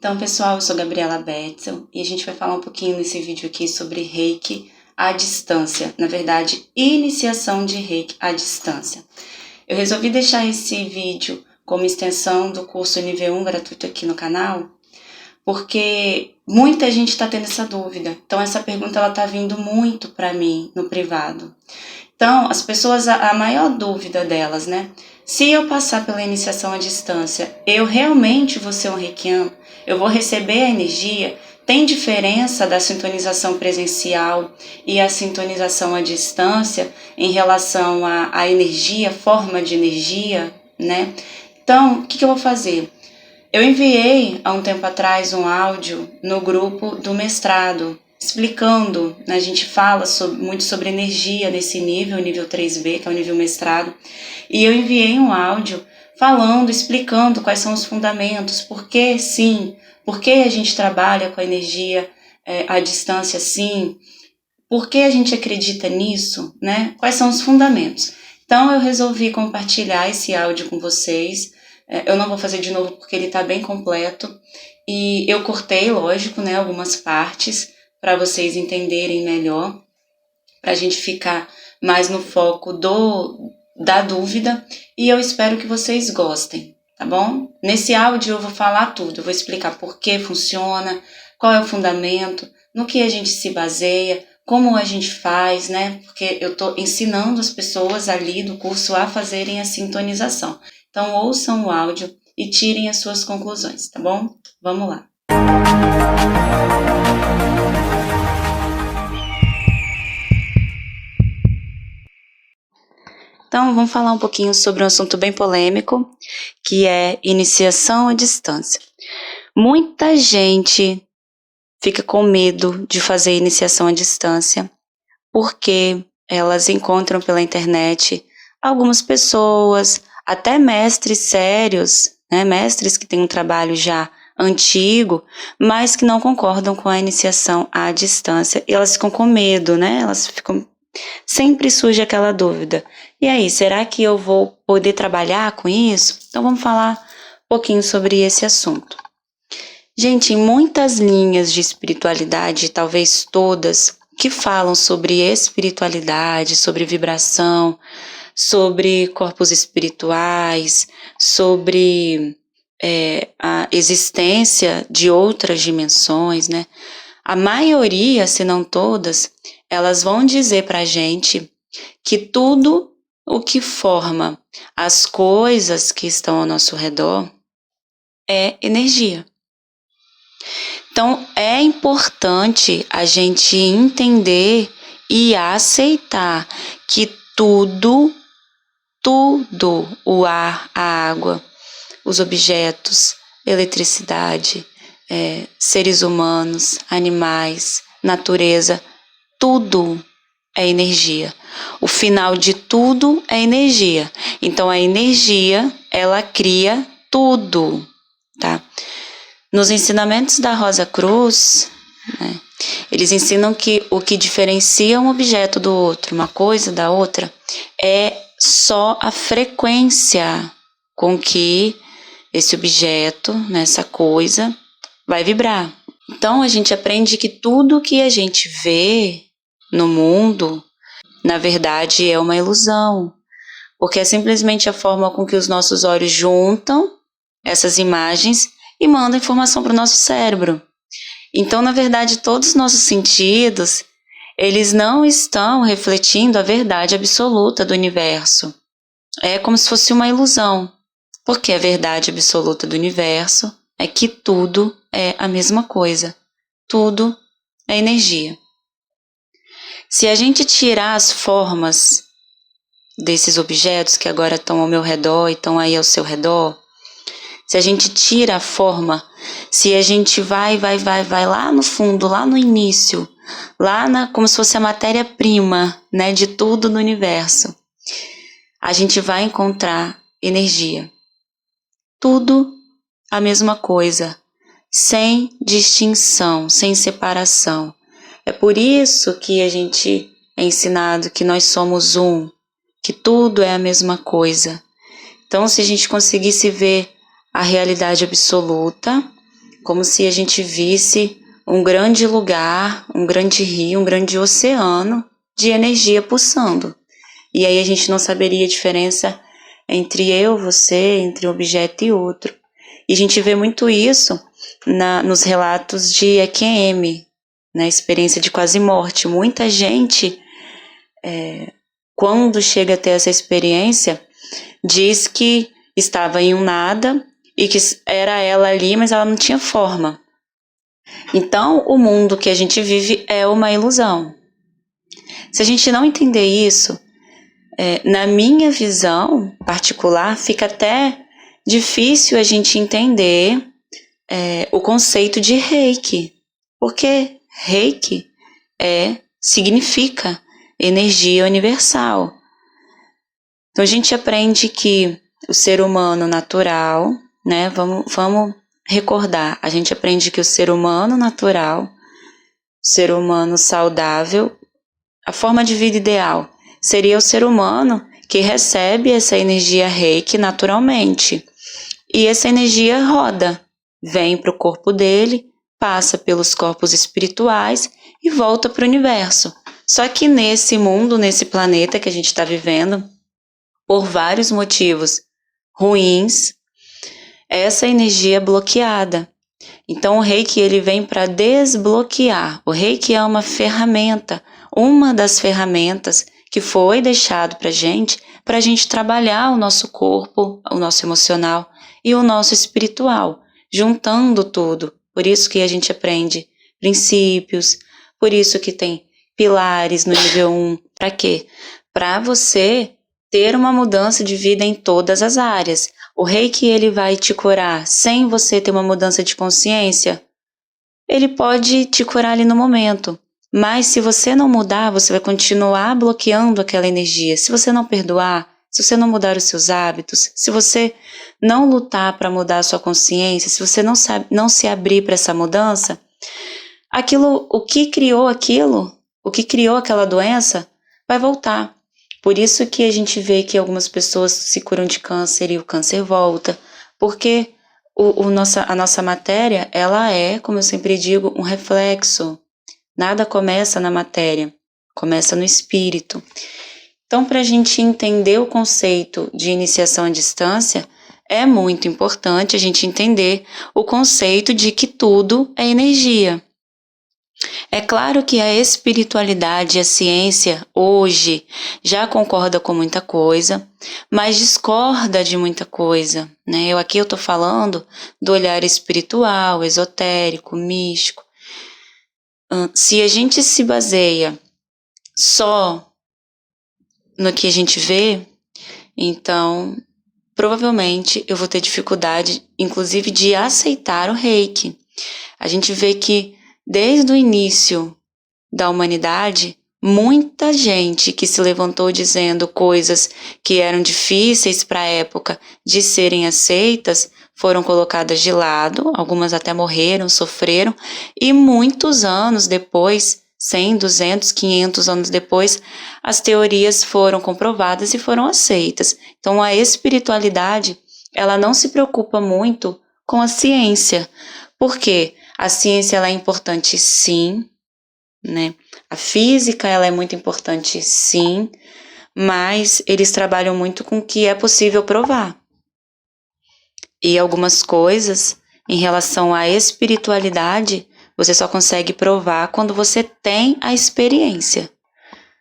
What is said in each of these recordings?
Então, pessoal, eu sou Gabriela Betzel e a gente vai falar um pouquinho nesse vídeo aqui sobre Reiki à distância. Na verdade, iniciação de Reiki à distância. Eu resolvi deixar esse vídeo como extensão do curso nível 1 gratuito aqui no canal, porque muita gente está tendo essa dúvida. Então, essa pergunta ela está vindo muito para mim no privado. Então, as pessoas, a maior dúvida delas, né? Se eu passar pela iniciação à distância, eu realmente vou ser um reikiano? Eu vou receber a energia? Tem diferença da sintonização presencial e a sintonização à distância em relação à energia, forma de energia, né? Então, o que eu vou fazer? Eu enviei há um tempo atrás um áudio no grupo do mestrado, explicando, né, a gente fala muito sobre energia nesse nível 3B, que é o nível mestrado, e eu enviei um áudio falando, explicando quais são os fundamentos, por que sim, por que a gente trabalha com a energia à distância sim, por que a gente acredita nisso, né? Quais são os fundamentos. Então eu resolvi compartilhar esse áudio com vocês. Eu não vou fazer de novo porque ele está bem completo, e eu cortei, lógico, né, algumas partes, para vocês entenderem melhor, para a gente ficar mais no foco da dúvida, e eu espero que vocês gostem, tá bom? Nesse áudio eu vou falar tudo, eu vou explicar por que funciona, qual é o fundamento, no que a gente se baseia, como a gente faz, né? Porque eu estou ensinando as pessoas ali do curso a fazerem a sintonização. Então ouçam o áudio e tirem as suas conclusões, tá bom? Vamos lá. Então, vamos falar um pouquinho sobre um assunto bem polêmico, que é iniciação à distância. Muita gente fica com medo de fazer iniciação à distância, porque elas encontram pela internet algumas pessoas, até mestres sérios, né, mestres que têm um trabalho já antigo, mas que não concordam com a iniciação à distância. E elas ficam com medo, né? Elas ficam... Sempre surge aquela dúvida. E aí, será que eu vou poder trabalhar com isso? Então vamos falar um pouquinho sobre esse assunto. Gente, em muitas linhas de espiritualidade, talvez todas, que falam sobre espiritualidade, sobre vibração, sobre corpos espirituais, sobre a existência de outras dimensões, né? A maioria, se não todas, elas vão dizer pra gente que tudo o que forma as coisas que estão ao nosso redor é energia. Então, é importante a gente entender e aceitar que tudo, o ar, a água, os objetos, eletricidade, seres humanos, animais, natureza, tudo é energia. O final de tudo é energia. Então, a energia, ela cria tudo, tá? Nos ensinamentos da Rosa Cruz, né, eles ensinam que o que diferencia um objeto do outro, uma coisa da outra, é só a frequência com que esse objeto, né, essa coisa, vai vibrar. Então, a gente aprende que tudo que a gente vê no mundo, na verdade, é uma ilusão, porque é simplesmente a forma com que os nossos olhos juntam essas imagens e mandam informação para o nosso cérebro. Então, na verdade, todos os nossos sentidos, eles não estão refletindo a verdade absoluta do universo. É como se fosse uma ilusão, porque a verdade absoluta do universo é que tudo é a mesma coisa. Tudo é energia. Se a gente tirar as formas desses objetos que agora estão ao meu redor e estão aí ao seu redor, se a gente tira a forma, se a gente vai lá no fundo, lá no início, como se fosse a matéria-prima, né, de tudo no universo, a gente vai encontrar energia. Tudo a mesma coisa, sem distinção, sem separação. É por isso que a gente é ensinado que nós somos um, que tudo é a mesma coisa. Então, se a gente conseguisse ver a realidade absoluta, como se a gente visse um grande lugar, um grande rio, um grande oceano de energia pulsando. E aí a gente não saberia a diferença entre eu, você, entre um objeto e outro. E a gente vê muito isso nos relatos de EQM, na experiência de quase morte. Muita gente, quando chega a ter essa experiência, diz que estava em um nada e que era ela ali, mas ela não tinha forma. Então, o mundo que a gente vive é uma ilusão. Se a gente não entender isso, na minha visão particular, fica até difícil a gente entender o conceito de Reiki, porque Reiki significa energia universal. Então a gente aprende que o ser humano natural, né? Vamos recordar, a gente aprende que o ser humano natural, o ser humano saudável, a forma de vida ideal seria o ser humano que recebe essa energia Reiki naturalmente. E essa energia roda, vem para o corpo dele, passa pelos corpos espirituais e volta para o universo. Só que nesse mundo, nesse planeta que a gente está vivendo, por vários motivos ruins, essa energia é bloqueada. Então o Reiki ele vem para desbloquear. O Reiki é uma ferramenta, uma das ferramentas que foi deixado para a gente trabalhar o nosso corpo, o nosso emocional e o nosso espiritual, juntando tudo. Por isso que a gente aprende princípios, por isso que tem pilares no nível 1. Para quê? Para você ter uma mudança de vida em todas as áreas. O Reiki ele vai te curar sem você ter uma mudança de consciência? Ele pode te curar ali no momento, mas se você não mudar, você vai continuar bloqueando aquela energia. Se você não perdoar, se você não mudar os seus hábitos, se você não lutar para mudar a sua consciência, se você não se abrir para essa mudança, o que criou aquela doença, vai voltar. Por isso que a gente vê que algumas pessoas se curam de câncer e o câncer volta, porque a nossa matéria, ela é, como eu sempre digo, um reflexo. Nada começa na matéria, começa no espírito. Então, para a gente entender o conceito de iniciação à distância, é muito importante a gente entender o conceito de que tudo é energia. É claro que a espiritualidade e a ciência hoje já concorda com muita coisa, mas discorda de muita coisa, né? Aqui eu estou falando do olhar espiritual, esotérico, místico. Se a gente se baseia só no que a gente vê, então provavelmente eu vou ter dificuldade, inclusive, de aceitar o Reiki. A gente vê que desde o início da humanidade, muita gente que se levantou dizendo coisas que eram difíceis para a época de serem aceitas, foram colocadas de lado, algumas até morreram, sofreram, e muitos anos depois, 100, 200, 500 anos depois, as teorias foram comprovadas e foram aceitas. Então a espiritualidade, ela não se preocupa muito com a ciência. Por quê? A ciência ela é importante sim, né? A física ela é muito importante sim, mas eles trabalham muito com o que é possível provar. E algumas coisas em relação à espiritualidade, você só consegue provar quando você tem a experiência,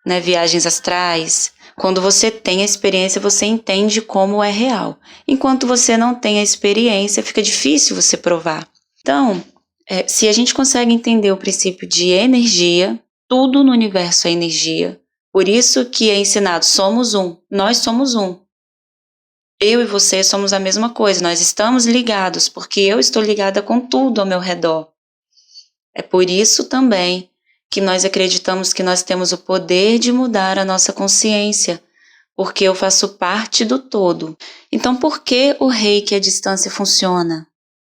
né? Viagens astrais, quando você tem a experiência, você entende como é real. Enquanto você não tem a experiência, fica difícil você provar. Então, se a gente consegue entender o princípio de energia, tudo no universo é energia. Por isso que é ensinado, somos um, nós somos um. Eu e você somos a mesma coisa, nós estamos ligados, porque eu estou ligada com tudo ao meu redor. É por isso também que nós acreditamos que nós temos o poder de mudar a nossa consciência, porque eu faço parte do todo. Então, por que o Reiki à distância funciona?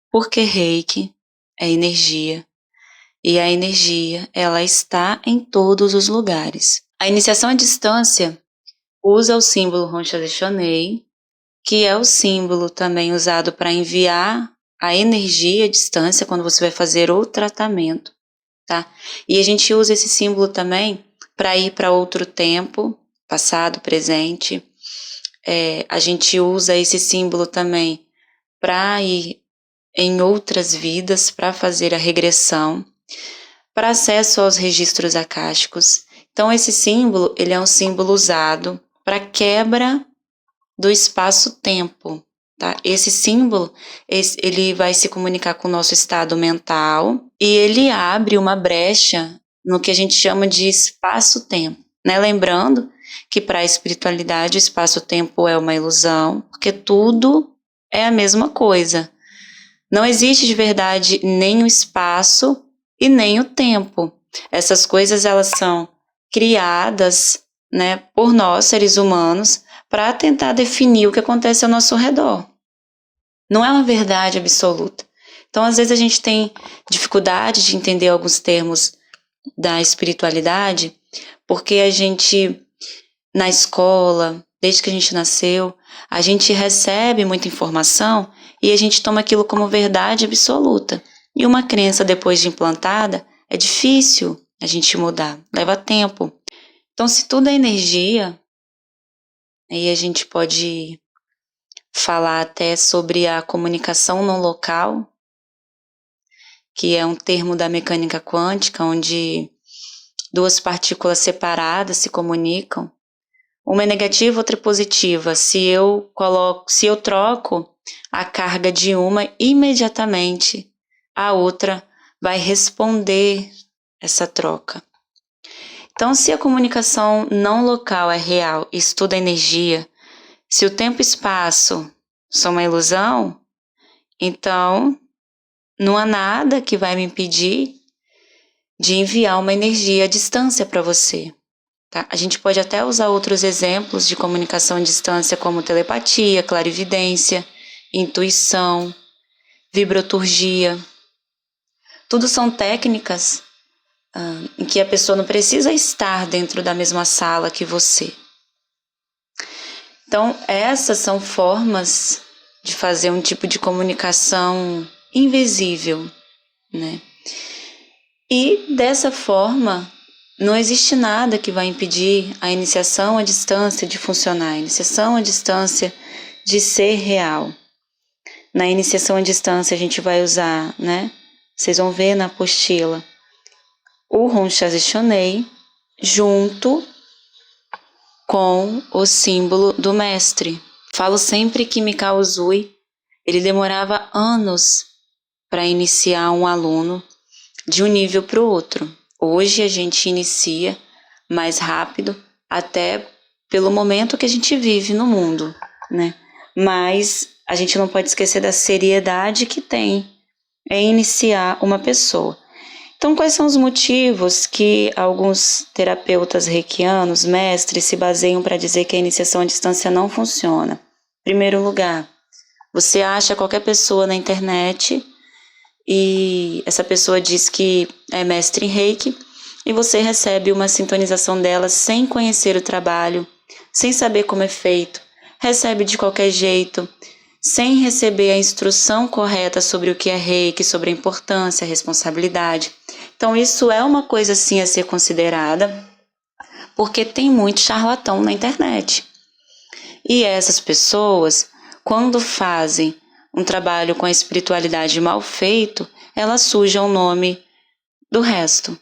Porque Reiki é energia. E a energia, ela está em todos os lugares. A iniciação à distância usa o símbolo Roncha de Shonei, que é o símbolo também usado para enviar a energia à distância quando você vai fazer o tratamento, tá? E a gente usa esse símbolo também para ir para outro tempo, passado, presente. A gente usa esse símbolo também para ir em outras vidas, para fazer a regressão, para acesso aos registros acásticos. Então, esse símbolo, ele é um símbolo usado para quebra do espaço-tempo, tá? Esse símbolo, ele vai se comunicar com o nosso estado mental e ele abre uma brecha no que a gente chama de espaço-tempo, né? Lembrando que para a espiritualidade o espaço-tempo é uma ilusão, porque tudo é a mesma coisa. Não existe de verdade nem o espaço e nem o tempo. Essas coisas, elas são criadas, né, por nós, seres humanos, para tentar definir o que acontece ao nosso redor. Não é uma verdade absoluta. Então, às vezes a gente tem dificuldade de entender alguns termos da espiritualidade, porque a gente, na escola, desde que a gente nasceu, a gente recebe muita informação e a gente toma aquilo como verdade absoluta. E uma crença depois de implantada, é difícil a gente mudar, leva tempo. Então, se tudo é energia, aí a gente pode falar até sobre a comunicação não local, que é um termo da mecânica quântica, onde duas partículas separadas se comunicam. Uma é negativa, outra é positiva. Se eu troco a carga de uma, imediatamente a outra vai responder essa troca. Então, se a comunicação não local é real, isso tudo é energia, se o tempo e espaço são uma ilusão, então não há nada que vai me impedir de enviar uma energia à distância para você. Tá? A gente pode até usar outros exemplos de comunicação à distância, como telepatia, clarividência, intuição, vibroturgia. Tudo são técnicas em que a pessoa não precisa estar dentro da mesma sala que você. Então, essas são formas de fazer um tipo de comunicação invisível, né? E dessa forma, não existe nada que vai impedir a iniciação à distância de funcionar, a iniciação à distância de ser real. Na iniciação à distância, a gente vai usar, né? Vocês vão ver na apostila, o Honsha-Shonei junto com o símbolo do mestre. Falo sempre que Mikao Usui, ele demorava anos para iniciar um aluno de um nível para o outro. Hoje a gente inicia mais rápido, até pelo momento que a gente vive no mundo, né? Mas a gente não pode esquecer da seriedade que tem em iniciar uma pessoa. Então, quais são os motivos que alguns terapeutas reikianos, mestres, se baseiam para dizer que a iniciação à distância não funciona? Em primeiro lugar, você acha qualquer pessoa na internet e essa pessoa diz que é mestre em Reiki e você recebe uma sintonização dela sem conhecer o trabalho, sem saber como é feito, recebe de qualquer jeito, sem receber a instrução correta sobre o que é Reiki, sobre a importância, a responsabilidade. Então, isso é uma coisa sim a ser considerada, porque tem muito charlatão na internet. E essas pessoas, quando fazem um trabalho com a espiritualidade mal feito, elas sujam o nome do resto.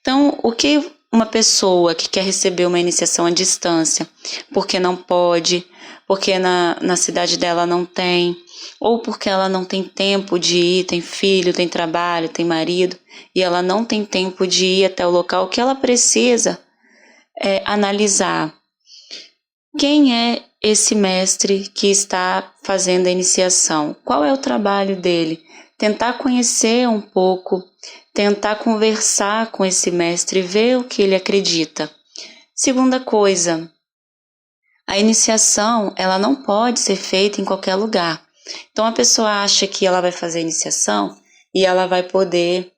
Então, o que uma pessoa que quer receber uma iniciação à distância, porque não pode, porque na cidade dela não tem, ou porque ela não tem tempo de ir, tem filho, tem trabalho, tem marido, e ela não tem tempo de ir até o local, o que ela precisa é analisar quem é esse mestre que está fazendo a iniciação, qual é o trabalho dele, tentar conhecer um pouco, tentar conversar com esse mestre, ver o que ele acredita. Segunda coisa, a iniciação, ela não pode ser feita em qualquer lugar. Então, a pessoa acha que ela vai fazer a iniciação e ela vai poder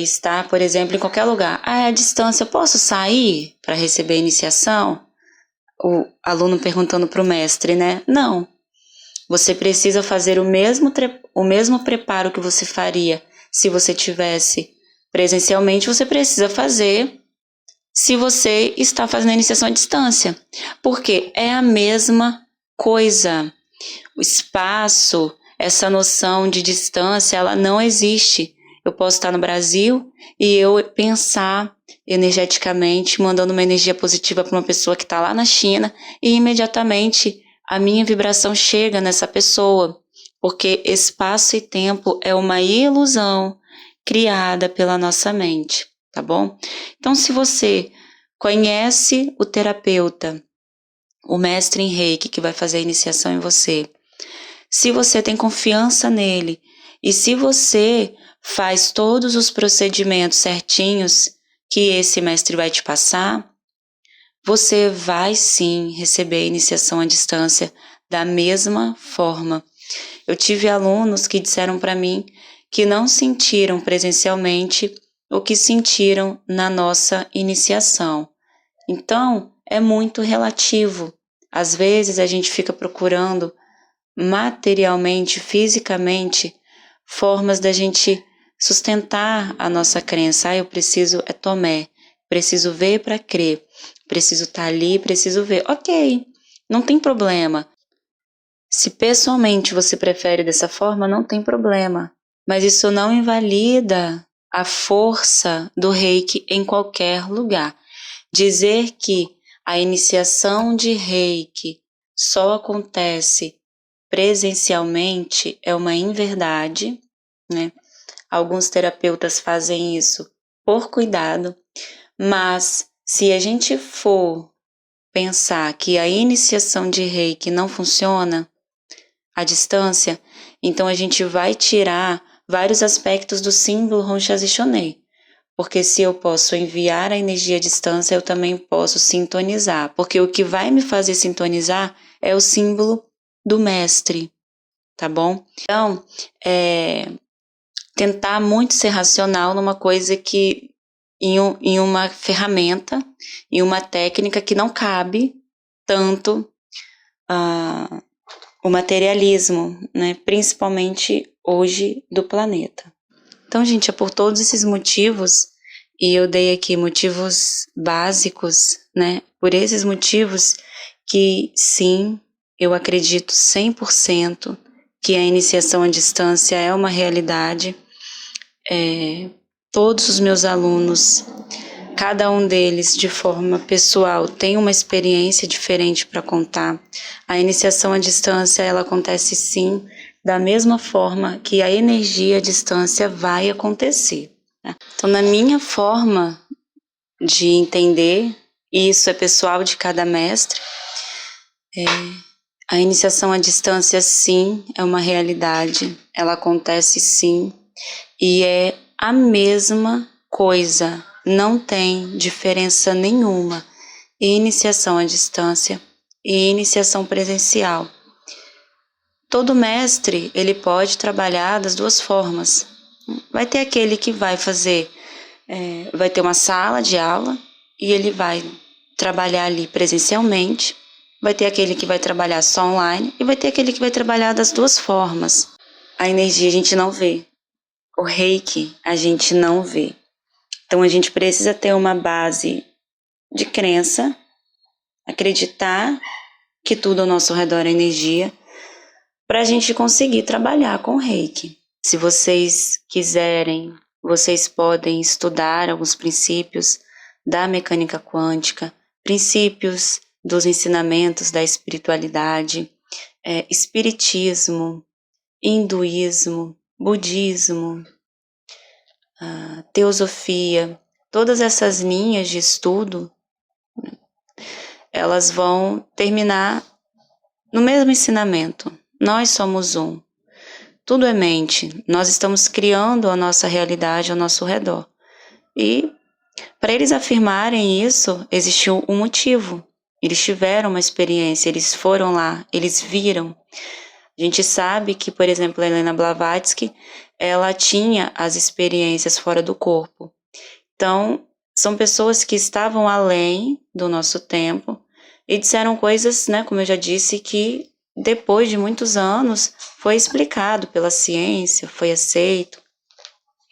estar, por exemplo, em qualquer lugar. Ah, é a distância, eu posso sair para receber a iniciação? O aluno perguntando para o mestre, né? Não. Você precisa fazer o mesmo preparo que você faria se você tivesse presencialmente, você precisa fazer se você está fazendo a iniciação à distância, porque é a mesma coisa. O espaço, essa noção de distância, ela não existe. Eu posso estar no Brasil e eu pensar energeticamente, mandando uma energia positiva para uma pessoa que está lá na China, e imediatamente a minha vibração chega nessa pessoa, porque espaço e tempo é uma ilusão criada pela nossa mente, tá bom? Então, se você conhece o terapeuta, o mestre em Reiki que vai fazer a iniciação em você, se você tem confiança nele e se você faz todos os procedimentos certinhos que esse mestre vai te passar, você vai sim receber a iniciação à distância da mesma forma. Eu tive alunos que disseram para mim que não sentiram presencialmente o que sentiram na nossa iniciação. Então, é muito relativo. Às vezes a gente fica procurando materialmente, fisicamente, formas da gente sustentar a nossa crença. Eu preciso tomé, preciso ver para crer, preciso estar ali, preciso ver. Ok, não tem problema. Se pessoalmente você prefere dessa forma, não tem problema. Mas isso não invalida a força do Reiki em qualquer lugar. Dizer que a iniciação de Reiki só acontece presencialmente é uma inverdade, né? Alguns terapeutas fazem isso por cuidado, mas se a gente for pensar que a iniciação de Reiki não funciona à distância, então a gente vai tirar vários aspectos do símbolo Honchazi Shonei. Porque se eu posso enviar a energia à distância, eu também posso sintonizar. Porque o que vai me fazer sintonizar é o símbolo do mestre, tá bom? Então, tentar muito ser racional numa coisa que, em uma ferramenta, em uma técnica que não cabe tanto o materialismo, né? Principalmente hoje do planeta. Então, gente, é por todos esses motivos, e eu dei aqui motivos básicos, né? Por esses motivos que, sim, eu acredito 100% que a iniciação à distância é uma realidade. Todos os meus alunos, cada um deles de forma pessoal tem uma experiência diferente para contar. A iniciação à distância, ela acontece sim, da mesma forma que a energia à distância vai acontecer. Né? Então, na minha forma de entender, e isso é pessoal de cada mestre, a iniciação à distância sim é uma realidade, ela acontece sim, e é a mesma coisa, não tem diferença nenhuma, iniciação à distância e iniciação presencial. Todo mestre, ele pode trabalhar das duas formas. Vai ter aquele que vai fazer, vai ter uma sala de aula e ele vai trabalhar ali presencialmente, vai ter aquele que vai trabalhar só online e vai ter aquele que vai trabalhar das duas formas. A energia a gente não vê, o Reiki a gente não vê. Então a gente precisa ter uma base de crença, acreditar que tudo ao nosso redor é energia, para a gente conseguir trabalhar com Reiki. Se vocês quiserem, vocês podem estudar alguns princípios da mecânica quântica, princípios dos ensinamentos da espiritualidade, espiritismo, hinduísmo, budismo, teosofia, todas essas linhas de estudo, elas vão terminar no mesmo ensinamento. Nós somos um. Tudo é mente. Nós estamos criando a nossa realidade ao nosso redor. E para eles afirmarem isso, existiu um motivo. Eles tiveram uma experiência, eles foram lá, eles viram. A gente sabe que, por exemplo, a Helena Blavatsky, ela tinha as experiências fora do corpo. Então, são pessoas que estavam além do nosso tempo e disseram coisas, né, como eu já disse, que depois de muitos anos, foi explicado pela ciência, foi aceito,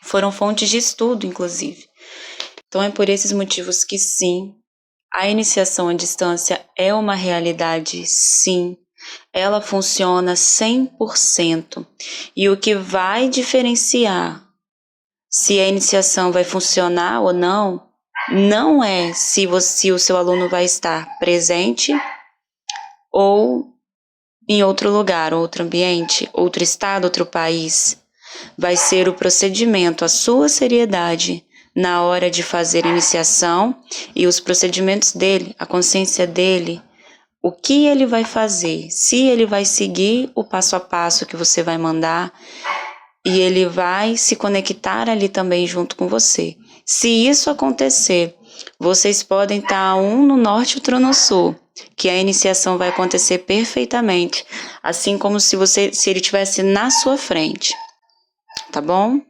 foram fontes de estudo, inclusive. Então, é por esses motivos que sim, a iniciação à distância é uma realidade, sim. Ela funciona 100%. E o que vai diferenciar se a iniciação vai funcionar ou não, não é se o seu aluno vai estar presente ou em outro lugar, outro ambiente, outro estado, outro país. Vai ser o procedimento, a sua seriedade na hora de fazer a iniciação e os procedimentos dele, a consciência dele, o que ele vai fazer, se ele vai seguir o passo a passo que você vai mandar e ele vai se conectar ali também junto com você. Se isso acontecer, vocês podem estar um no norte e outro no sul, que a iniciação vai acontecer perfeitamente, assim como se ele estivesse na sua frente, tá bom?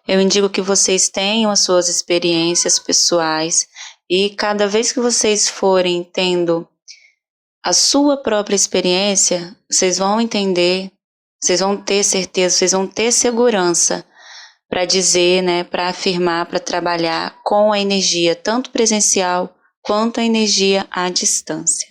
Eu indico que vocês tenham as suas experiências pessoais e cada vez que vocês forem tendo a sua própria experiência, vocês vão entender, vocês vão ter certeza, vocês vão ter segurança para dizer, né, para afirmar, para trabalhar com a energia tanto presencial quanto a energia à distância.